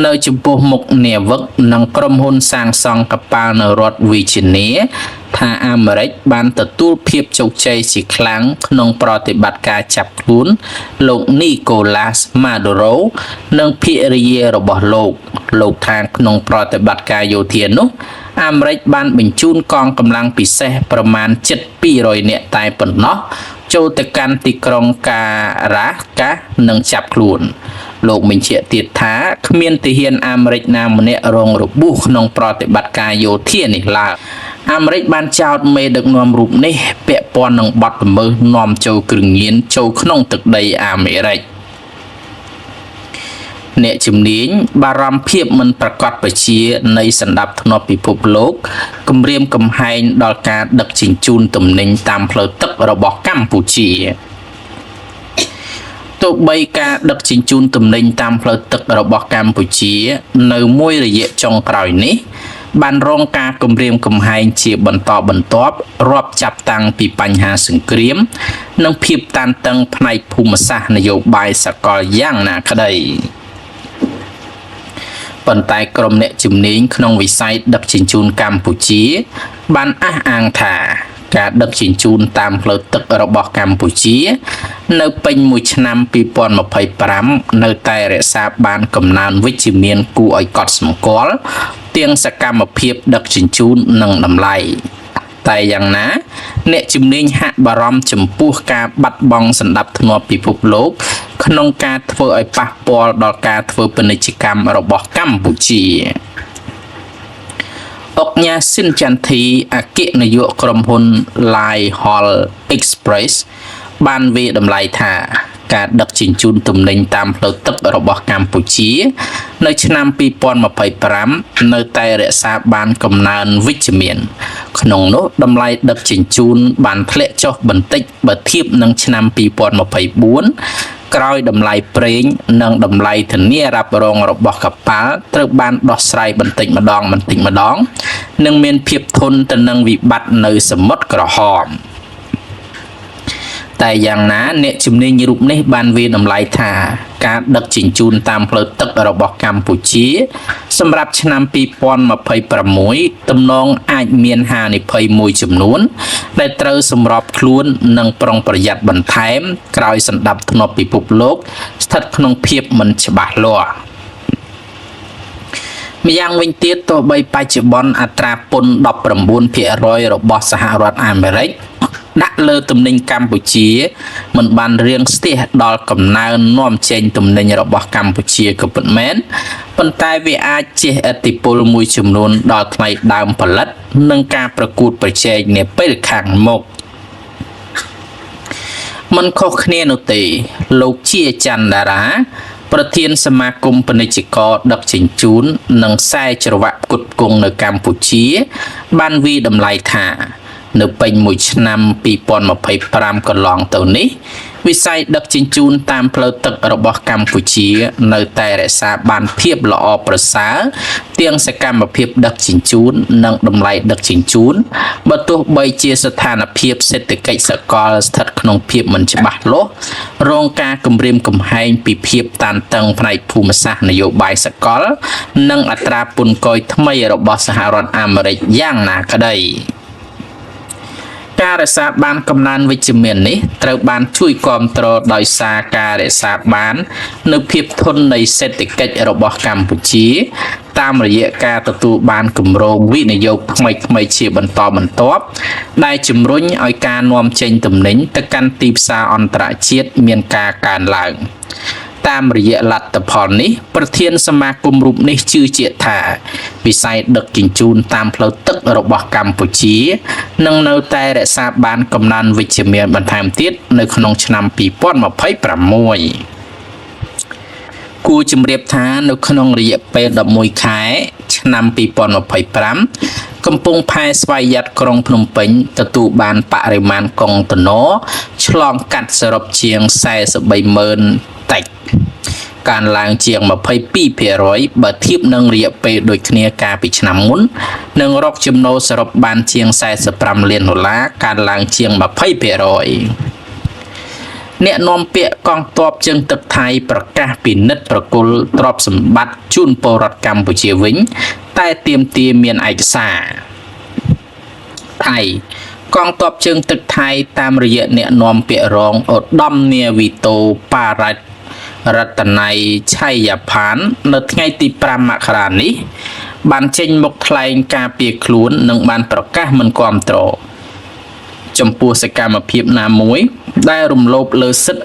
[SPEAKER 1] នៅចំពោះមុខនាវិកនិងក្រុមហ៊ុនសាងសង់កប៉ាល់នៅរដ្ឋ Virginia ថាអាមេរិកបានទទួលភាពជោគជ័យជាខ្លាំងក្នុងប្រតិបត្តិការចាប់ខ្លួនលោក Nicolas Maduro និងភរិយារបស់លោកថាក្នុងប្រតិបត្តិការយោធានោះអាមេរិកបានបញ្ជូនកងកម្លាំងពិសេសប្រមាណជិត200នាក់តែប៉ុណ្ណោះចូលទៅកាន់ទីក្រុងការ៉ាកាសនិងចាប់ខ្លួនលោកបញ្ជាក់ទៀតថាគ្មានទាហានអាមេរិកណាម្នាក់រងរបួសក្នុងប្រតិបត្តិការយោធានេះឡើយអាមេរិកបានចោទមេដឹកនាំរូបនេះពាក់ព័ន្ធនឹងបទល្មើសនាំចូលគ្រឿងញៀនចូលក្នុងទឹកដីអាមេរិកអ្នកជំនាញបារម្ភភាពមិនប្រកបប្រជានៃសន្តិភាពពិភពលោកគំរាមកំហែងដល់ការដឹកជញ្ជូនទំនិញតាមផ្លូវទឹករបស់កម្ពុជាទោះបីការដឹកជញ្ជូនទំនិញតាមផ្លូវទឹករបស់កម្ពុជានៅមួយរយៈចុងក្រោយនេះបានរងការគំរាមកំហែងជាបន្តបន្ទាប់រាប់ចាប់តាំងពីបញ្ហាសង្គ្រាមនិងភាពតានតឹងផ្នែកភូមិសាស្ត្រនយោបាយសកលយ៉ាងណាក្តីប៉ុន្តែក្រុមអ្នកជំនាញក្នុងវិស័យដឹកជញ្ជូនកម្ពុជាបានអះអាងថាការដឹកជញ្ជូនតាមផ្លូវទឹករបស់កម្ពុជានៅពេញមួយឆ្នាំ2025នៅតែរក្សាបានកំណើនវិជ្ជមានគួរឲ្យកត់សម្គាល់ទាំងសកម្មភាពដឹកជញ្ជូននិងតម្លៃតែយ៉ាងណាអ្នកជំនាញហាក់បារម្ភចំពោះការបាត់បង់សន្តិភាពពិភពលោកក្នុងការធ្វើឲ្យប៉ះពាល់ដល់ការធ្វើពាណិជ្ជកម្មរបស់កម្ពុជាអុកញ៉ាស៊ីនចន្ទធីអគ្គនាយកក្រុមហ៊ុន Lai Hall Express បានវាតម្លៃថា ការដឹកជញ្ជូនទំនិញតាមផ្លូវទឹករបស់កម្ពុជានៅឆ្នាំ2025នៅតែរក្សាបានកំណើនវិជ្ជមានក្នុងនោះតម្លៃដឹកជញ្ជូនបានធ្លាក់ចុះបន្តិចបើធៀបនឹងឆ្នាំ2024ក្រោយតម្លៃប្រេងនិងតម្លៃធានារ៉ាប់រងរបស់កប៉ាល់ត្រូវបានដោះស្រាយបន្តិចម្ដងនិងមានភាពធន់ទៅនឹងវិបត្តិនៅសមុទ្រក្រហមតែយ៉ាងណាអ្នកជំនាញរូបនេះបានវាយតម្លៃថាការដឹកជញ្ជូនតាមផ្លូវទឹករបស់កម្ពុជាសម្រាប់ឆ្នាំ2026ទំនងអាចមានហានិភ័យមួយចំនួនដែលត្រូវសម្របខ្លួននិងប្រុងប្រយ័ត្នបន្ថែមក្រោយសណ្ដាប់ធ្នាប់ពិភពលោកស្ថិតក្នុងភាពមិនច្បាស់លាស់ម្យ៉ាងវិញទៀតទោះបីបច្ចុប្បន្នអត្រាពន្ធ 19% របស់សហរដ្ឋអាមេរិកដាក់លើទំនិញកម្ពុជាមិនបានរាងស្ទះដល់កំណើននាំចេញទំនិញរបស់កម្ពុជាក៏ពិតមែនប៉ុន្តែវាអាចជះឥទ្ធិពលមួយចំនួនដល់ថ្លៃដើមផលិតនិងការប្រកួតប្រជែងនាពេលខាងមុខមិនខុសគ្នានោះទេលោកជាច័ន្ទតារាប្រធានសមាគមពាណិជ្ជករដឹកជញ្ជូននិងខ្សែច្រវាក់ផ្គត់ផ្គង់នៅកម្ពុជាបានវាយតម្លៃថានៅពេញមួយឆ្នាំ2025កន្លងទៅនេះវិស័យដឹកជញ្ជូនតាមផ្លូវទឹករបស់កម្ពុជានៅតែរក្សាបានភាពល្អប្រសើរទាំងសកម្មភាពដឹកជញ្ជូននិងតម្លៃដឹកជញ្ជូនបើទោះបីជាស្ថានភាពសេដ្ឋកិច្ចសកលស្ថិតក្នុងភាពមិនច្បាស់លាស់រងការគំរាមកំហែងពីភាពតានតឹងផ្នែកភូមិសាស្ត្រនយោបាយសកលនិងអត្រាពន្ធគយថ្មីរបស់សហរដ្ឋអាមេរិកយ៉ាងណាក្តីការរក្សាបានកំណើនវិជ្ជមាននេះត្រូវបានជួយគាំទ្រដោយសារការរក្សាបាននូវភាពធន់នៃសេដ្ឋកិច្ចរបស់កម្ពុជាតាមរយៈការទទួលបានគម្រោងវិនិយោគថ្មីៗជាបន្តបន្ទាប់ដែលជំរុញឲ្យការនាំចេញទំនិញទៅកាន់ទីផ្សារអន្តរជាតិមានការកើនឡើងតាមរយៈលទ្ធផលនេះប្រធានសមាគមរូបនេះជឿជាក់ថាវិស័យដឹកជញ្ជូនតាមផ្លូវទឹករបស់កម្ពុជានឹងនៅតែរក្សាបានកំណើនវិជ្ជមានបន្ថែមទៀតនៅក្នុងឆ្នាំ2026គួរជម្រាបថានៅក្នុងរយៈពេល11ខែឆ្នាំ2025កំពង់ផែស្វយ័តក្រុងភ្នំពេញទទួលបានបរិមាណកុងតឺន័រឆ្លងកាត់សរុបជាង 43,000 តិចកើនឡើងជាង 22% បើធៀបនឹងរយៈពេលដូចគ្នាកាលពីឆ្នាំមុននិងរកចំណូលសរុបបានជាង $45 លានកើនឡើងជាង 20%អ្នកនាំពាក្យកងទ័ពជើងទឹកថៃប្រកាសពិនិត្យប្រគល់ទ្រព្យសម្បត្តិជូនពលរដ្ឋកម្ពុជាវិញតែទាមទារមានឯកសារថៃកងទ័ពជើងទឹកថៃតាមរយៈអ្នកនាំពាក្យរងឧត្តមនាវីតូប៉ារ៉ាច់រតន័យឆៃយ៉ាផាននៅថ្ងៃទី5មករានេះបានចេញមុខថ្លែងការពារខ្លួននិងបានប្រកាសមិនគាំទ្រចំពោះសកម្មភាពណាមួយដែលរំលោភលើសិទ្ធិ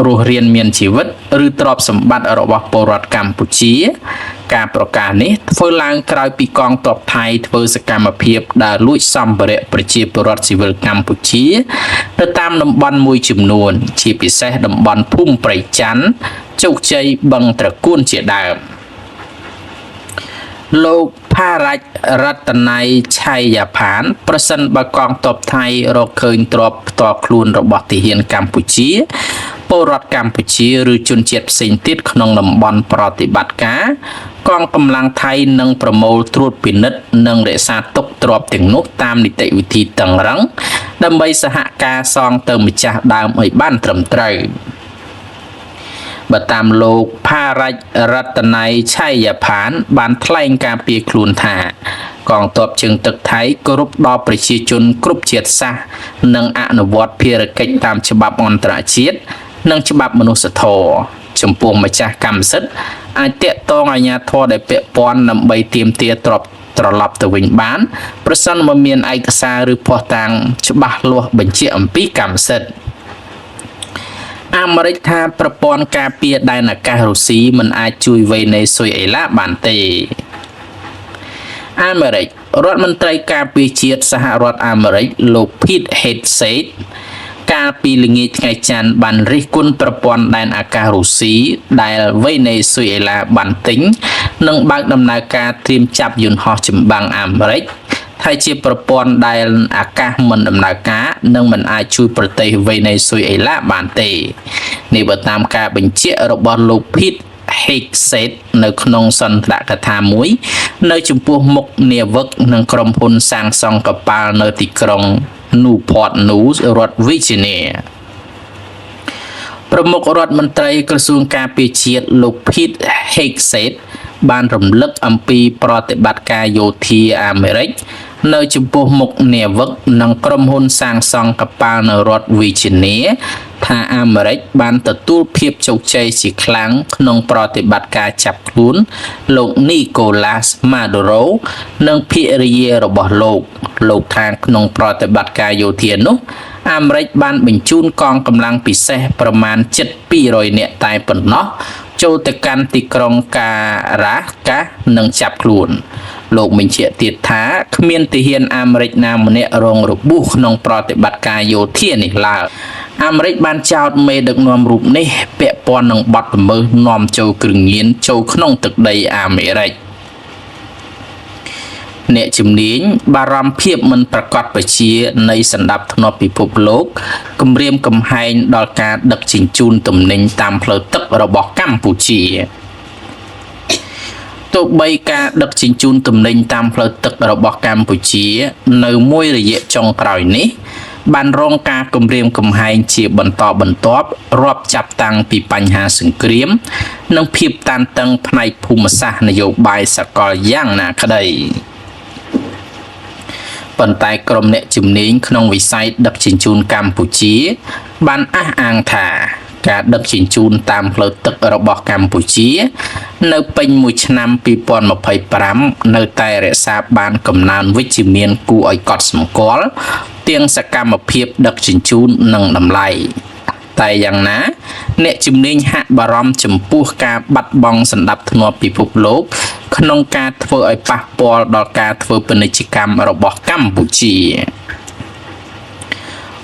[SPEAKER 1] រស់រានមានជីវិតឬទ្រព្យសម្បត្តិរបស់ពលរដ្ឋកម្ពុជាការប្រកាសនេះធ្វើឡើងក្រោយពីកងទ័ពថៃធ្វើសកម្មភាពដើរលួចសម្ភារៈប្រជាពលរដ្ឋស៊ីវិលកម្ពុជាទៅតាមតំបន់មួយចំនួនជាពិសេសតំបន់ភូមិព្រៃច័ន្ទជោគជ័យបឹងត្រកួនជាដើមលោកផារ៉ាច់រតន័យឆៃយ៉ាផានប្រសិនបើកងទ័ពថៃរកឃើញទ្រព្យផ្ទាល់ខ្លួនរបស់ទាហានកម្ពុជាពលរដ្ឋកម្ពុជាឬជនជាតិផ្សេងទៀតក្នុងតំបន់ប្រតិបត្តិការកងកម្លាំងថៃនឹងប្រមូលត្រួតពិនិត្យនិងរក្សាទុកទ្រព្យទាំងនោះតាមនីតិវិធីតឹងរ៉ឹងដើម្បីសហការសងទៅម្ចាស់ដើមឲ្យបានត្រឹមត្រូវបើតាមលោកផារ៉ាច់រតន័យឆៃយ៉ាផានបានថ្លែងការពារខ្លួនថាកងទ័ពជើងទឹកថៃគោរពដល់ប្រជាជនគ្រប់ជាតិសាសន៍និងអនុវត្តភារកិច្ចតាមច្បាប់អន្តរជាតិនិងច្បាប់មនុស្សធម៌ចំពោះម្ចាស់កម្មសិទ្ធិអាចតាក់ទងអាជ្ញាធរដែលពាក់ព័ន្ធដើម្បីទាមទារទ្រព្យត្រឡប់ទៅវិញបានប្រសិនបើមានឯកសារឬភស្តុតាងច្បាស់លាស់បញ្ជាក់អំពីកម្មសិទ្ធិអាមេរិកថាប្រព័ន្ធការពារដែនអាកាសរុស្ស៊ីមិនអាចជួយវេណេស៊ុយអេឡាបានទេអាមេរិករដ្ឋមន្ត្រីការពារជាតិសហរដ្ឋអាមេរិកលោក Pete Hegseth កាលពីល្ងាចថ្ងៃច័ន្ទបានរិះគន់ប្រព័ន្ធដែនអាកាសរុស្ស៊ីដែលវេណេស៊ុយអេឡាបានទិញនិងបើកដំណើរការត្រៀមចាប់យន្តហោះចម្បាំងអាមេរិកថាជាប្រព័ន្ធដែលអាកាសមិនដំណើរការនិងមិនអាចជួយប្រទេសវេណេស៊ុយអេឡាបានទេនេះបើតាមការបញ្ជាក់របស់លោក Pete Hegseth នៅក្នុងសន្ទរកថាមួយនៅចំពោះមុខនាវិកនិងក្រុមហ៊ុនសាងសង់កប៉ាល់នៅទីក្រុង Newport News រដ្ឋ Virginia ប្រមុខរដ្ឋមន្ត្រីក្រសួងការពារជាតិលោក Pete Hegseth បានរំលឹកអំពីប្រតិបត្តិការយោធាអាមេរិកនៅចំពោះមុខនាវិកនិងក្រុមហ៊ុនសាងសង់កប៉ាល់នៅរដ្ឋ Virginia ថាអាមេរិកបានទទួលភាពជោគជ័យជាខ្លាំងក្នុងប្រតិបត្តិការចាប់ខ្លួនលោក Nicolas Maduro និងភរិយារបស់លោកថាក្នុងប្រតិបត្តិការយោធានោះអាមេរិកបានបញ្ជូនកងកម្លាំងពិសេសប្រមាណជិត200នាក់តែប៉ុណ្ណោះចូលទៅកាន់ទីក្រុងការ៉ាកាសនិងចាប់ខ្លួនលោកបញ្ជាក់ទៀតថាគ្មានទាហានអាមេរិកណាម្នាក់រងរបួសក្នុងប្រតិបត្តិការយោធានេះឡើយអាមេរិកបានចោទមេដឹកនាំរូបនេះពាក់ព័ន្ធនឹងបទល្មើសនាំចូលគ្រឿងញៀនចូលក្នុងទឹកដីអាមេរិកអ្នកជំនាញបារម្ភភាពមិនប្រកបប្រជានៃសន្តិភាពពិភពលោកគម្រាមកំហែងដល់ការដឹកជញ្ជូនទំនិញតាមផ្លូវទឹករបស់កម្ពុជាទោះបីការដឹកជញ្ជូនទំនិញតាមផ្លូវទឹករបស់កម្ពុជានៅមួយរយៈចុងក្រោយនេះបានរងការគំរាមកំហែងជាបន្តបន្ទាប់រាប់ចាប់តាំងពីបញ្ហាសង្គ្រាមនិងភាពតានតឹងផ្នែកភូមិសាស្ត្រនយោបាយសកលយ៉ាងណាក្តីប៉ុន្តែក្រុមអ្នកជំនាញក្នុងវិស័យដឹកជញ្ជូនកម្ពុជាបានអះអាងថាការដឹកជញ្ជូនតាមផ្លូវទឹករបស់កម្ពុជានៅពេញមួយឆ្នាំ2025នៅតែរក្សាបានកំណើនវិជ្ជមានគួរឲ្យកត់សម្គាល់ទាំងសកម្មភាពដឹកជញ្ជូននិងតម្លៃតែយ៉ាងណាអ្នកជំនាញហាក់បារម្ភចំពោះការបាត់បង់សន្តិភាពពិភពលោកក្នុងការធ្វើឲ្យប៉ះពាល់ដល់ការធ្វើពាណិជ្ជកម្មរបស់កម្ពុជា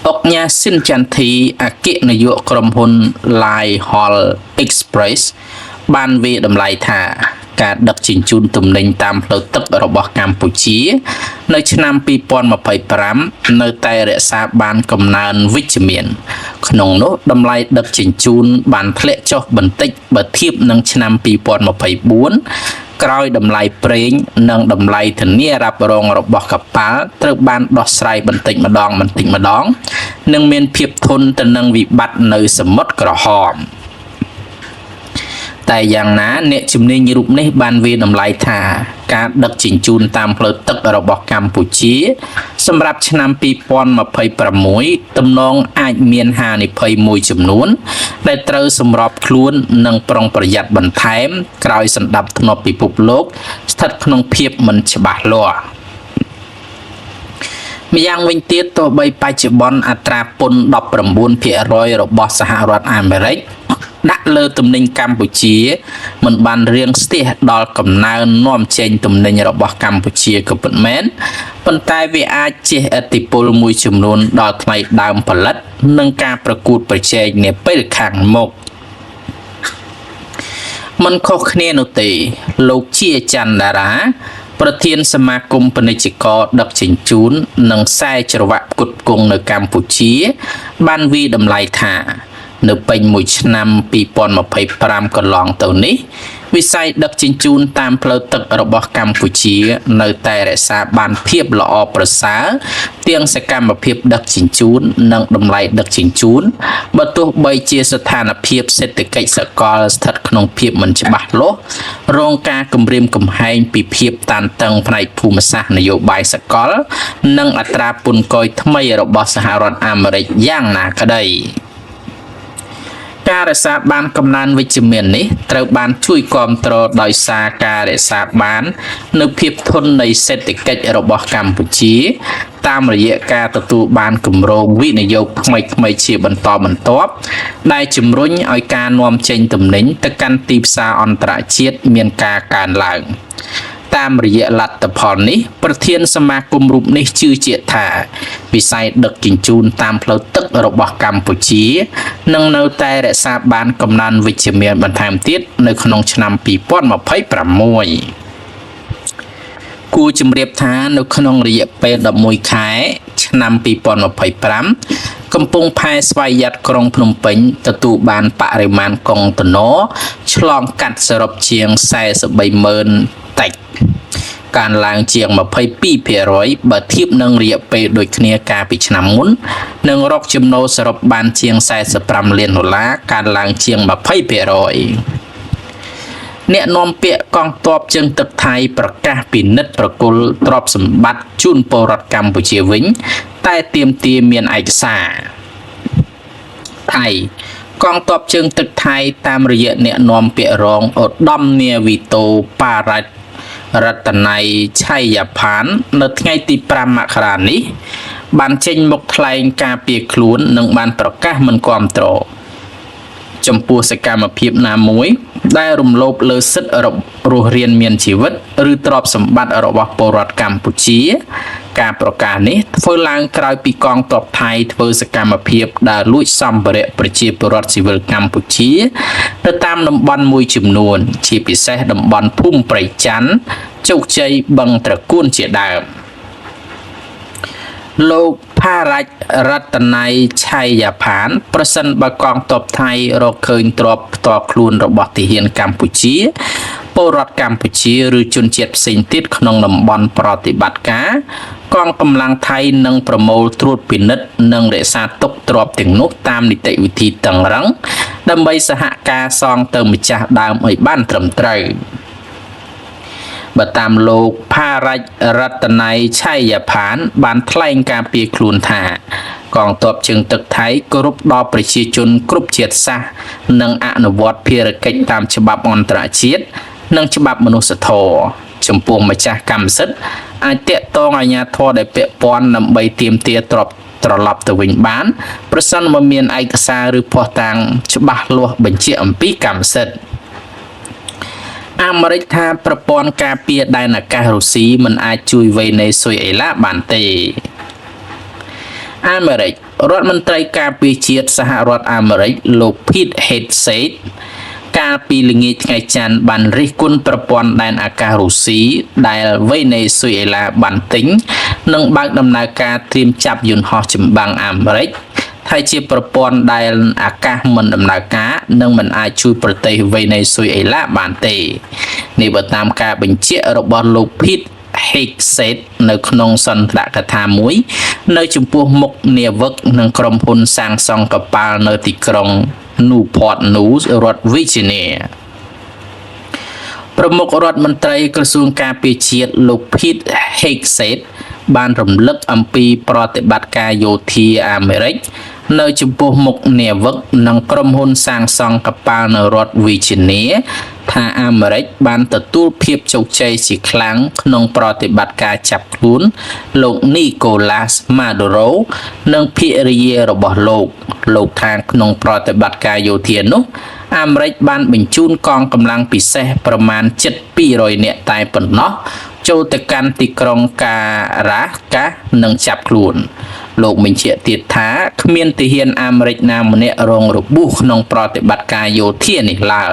[SPEAKER 1] អុកញ៉ាស៊ីនចន្ទធីអគ្គនាយកក្រុមហ៊ុន Lai Hall Express បានវាយតម្លៃថាការដឹកជញ្ជូនទំនិញតាមផ្លូវទឹករបស់កម្ពុជានៅឆ្នាំ2025នៅតែរក្សាបានកំណើនវិជ្ជមានក្នុងនោះតម្លៃដឹកជញ្ជូនបានធ្លាក់ចុះបន្តិចបើធៀបនឹងឆ្នាំ2024ក្រោយតម្លៃប្រេងនិងតម្លៃធានារ៉ាប់រងរបស់កប៉ាល់ត្រូវបានដោះស្រាយបន្តិចម្ដងនិងមានភាពធន់ទៅនឹងវិបត្តិនៅសមុទ្រក្រហមតែយ៉ាងណាអ្នកជំនាញរូបនេះបានវាយតម្លៃថាការដឹកជញ្ជូនតាមផ្លូវទឹករបស់កម្ពុជាសម្រាប់ឆ្នាំ2026ទំនងអាចមានហានិភ័យមួយចំនួនដែលត្រូវសម្របខ្លួននិងប្រុងប្រយ័ត្នបន្ថែមក្រោយសន្តិភាពពិភពលោកស្ថិតក្នុងភាពមិនច្បាស់លាស់ម្យ៉ាងវិញទៀតទោះបីបច្ចុប្បន្នអត្រាពន្ធ 19% របស់សហរដ្ឋអាមេរិកដាក់លើទំនិញកម្ពុជាមិនបានរាំងស្ទះដល់កំណើននាំចេញទំនិញរបស់កម្ពុជាក៏ពិតមែនប៉ុន្តែវាអាចជះឥទ្ធិពលមួយចំនួនដល់ថ្លៃដើមផលិតនិងការប្រកួតប្រជែងនាពេលខាងមុខមិនខុសគ្នានោះទេលោកជាច័ន្ទតារាប្រធានសមាគមពាណិជ្ជករដឹកជញ្ជូននិងខ្សែច្រវាក់ផ្គត់ផ្គង់នៅកម្ពុជាបានវាយតម្លៃថានៅពេញមួយឆ្នាំ2025កន្លងទៅនេះវិស័យដឹកជញ្ជូនតាមផ្លូវទឹករបស់កម្ពុជានៅតែរក្សាបានភាពល្អប្រសើរទាំងសកម្មភាពដឹកជញ្ជូននិងតម្លៃដឹកជញ្ជូនបើទោះបីជាស្ថានភាពសេដ្ឋកិច្ចសកលស្ថិតក្នុងភាពមិនច្បាស់លាស់រងការគំរាមកំហែងពីភាពតានតឹងផ្នែកភូមិសាស្ត្រនយោបាយសកលនិងអត្រាពន្ធគយថ្មីរបស់សហរដ្ឋអាមេរិកយ៉ាងណាក្តីការរក្សាបានកំណើនវិជ្ជមាននេះត្រូវបានជួយគាំទ្រដោយសារការរក្សាបាននូវភាពធន់នៃសេដ្ឋកិច្ចរបស់កម្ពុជាតាមរយៈការទទួលបានគម្រោងវិនិយោគថ្មីៗជាបន្តបន្ទាប់ដែលជំរុញឲ្យការនាំចេញទំនិញទៅកាន់ទីផ្សារអន្តរជាតិមានការកើនឡើង តាមរយៈលទ្ធផលនេះប្រធានសមាគមរូបនេះជឿជាក់ថាវិស័យដឹកជញ្ជូនតាមផ្លូវទឹករបស់កម្ពុជានឹងនៅតែរក្សាបានកំណើនវិជ្ជមានបន្ថែមទៀតនៅក្នុងឆ្នាំ2026គួរជម្រាបថានៅក្នុងរយៈពេល11ខែឆ្នាំ2025កំពង់ផែស្វយ័តក្រុងភ្នំពេញទទួលបានបរិមាណកុងតឺន័រឆ្លងកាត់សរុបជាង43,000 តិចកើនឡើងជាង 22% បើធៀបនឹងរយៈពេលដូចគ្នាកាលពីឆ្នាំមុននិងរកចំណូលសរុបបានជាង$45 លានកើនឡើងជាង 20%អ្នកនាំពាក្យកងទ័ពជើងទឹកថៃប្រកាសពិនិត្យប្រគល់ទ្រព្យសម្បត្តិជូនពលរដ្ឋកម្ពុជាវិញតែទាមទារមានឯកសារថៃកងទ័ពជើងទឹកថៃតាមរយៈអ្នកនាំពាក្យរងឧត្តមនាវីតូប៉ារ៉ាច់រតន័យឆៃយ៉ាផាននៅថ្ងៃទី5 មករានេះបានចេញមុខថ្លែងការពារខ្លួននិងបានប្រកាសមិនគាំទ្រចំពោះសកម្មភាពណាមួយដែលរំលោភលើសិទ្ធិរស់រានមានជីវិតឬទ្រព្យសម្បត្តិរបស់ពលរដ្ឋកម្ពុជាការប្រកាសនេះធ្វើឡើងក្រោយពីកងទ័ពថៃធ្វើសកម្មភាពដើរលួចសម្ភារៈប្រជាពលរដ្ឋស៊ីវិលកម្ពុជានៅតាមតំបន់មួយចំនួនជាពិសេសតំបន់ភូមិព្រៃច័ន្ទជោគជ័យបឹងត្រកួនជាដើមលោកផារ៉ាច់រតន័យឆៃយ៉ាផានប្រសិនបើកងទ័ពថៃរកឃើញទ្រព្យផ្ទាល់ខ្លួនរបស់ទាហានកម្ពុជាពលរដ្ឋកម្ពុជាឬជនជាតិផ្សេងទៀតក្នុងតំបន់ប្រតិបត្តិការកងកម្លាំងថៃនឹងប្រមូលត្រួតពិនិត្យនិងរក្សាទុកទ្រព្យទាំងនោះតាមនីតិវិធីតឹងរ៉ឹងដើម្បីសហការសងទៅម្ចាស់ដើមឲ្យបានត្រឹមត្រូវបើតាមលោកផារ៉ាច់រតន័យឆៃយ៉ាផានបានថ្លែងការពារខ្លួនថាកងទ័ពជើងទឹកថៃគោរពដល់ប្រជាជនគ្រប់ជាតិសាសន៍និងអនុវត្តភារកិច្ចតាមច្បាប់អន្តរជាតិនិងច្បាប់មនុស្សធម៌ចំពោះម្ចាស់កម្មសិទ្ធិអាចតាក់ទងអាជ្ញាធរដែលពាក់ព័ន្ធដើម្បីទាមទារទ្រព្យត្រឡប់ទៅវិញបានប្រសិនបើមានឯកសារឬភស្តុតាងច្បាស់លាស់បញ្ជាក់អំពីកម្មសិទ្ធិអាមេរិកថាប្រព័ន្ធការពារដែនអាកាសរុស្ស៊ីមិនអាចជួយវេណេស៊ុយអេឡាបានទេអាមេរិករដ្ឋមន្ត្រីការពារជាតិសហរដ្ឋអាមេរិកលោក Pete Hegseth កាលពីល្ងាចថ្ងៃច័ន្ទបានរិះគន់ប្រព័ន្ធដែនអាកាសរុស្ស៊ីដែលវេណេស៊ុយអេឡាបានទិញនិងបើកដំណើរការត្រៀមចាប់យន្តហោះចម្បាំងអាមេរិកថាជាប្រព័ន្ធដែលអាកាសមិនដំណើរការនិងមិនអាចជួយប្រទេសវេណេស៊ុយអេឡាបានទេនេះបើតាមការបញ្ជាក់របស់លោក Pete Hegseth នៅក្នុងសន្ទរកថាមួយនៅចំពោះមុខនាវិកនិងក្រុមហ៊ុនសាងសង់កប៉ាល់នៅទីក្រុង Newport News រដ្ឋ Virginia ប្រមុខរដ្ឋមន្ត្រីក្រសួងការពារជាតិលោក Pete Hegseth បានរំលឹកអំពីប្រតិបត្តិការយោធាអាមេរិកនៅចំពោះមុខនាវិកនិងក្រុមហ៊ុនសាងសង់កប៉ាល់នៅរដ្ឋ Virginia ថាអាមេរិកបានទទួលភាពជោគជ័យជាខ្លាំងក្នុងប្រតិបត្តិការចាប់ខ្លួនលោក Nicolas Maduro និងភរិយារបស់លោកថាក្នុងប្រតិបត្តិការយោធានោះអាមេរិកបានបញ្ជូនកងកម្លាំងពិសេសប្រមាណ200 នាក់តែប៉ុណ្ណោះចូលទៅកាន់ទីក្រុងការ៉ាកាសនិងចាប់ខ្លួនលោកបញ្ជាក់ទៀតថាគ្មានទាហានអាមេរិកណាម្នាក់រងរបួសក្នុងប្រតិបត្តិការយោធានេះឡើយ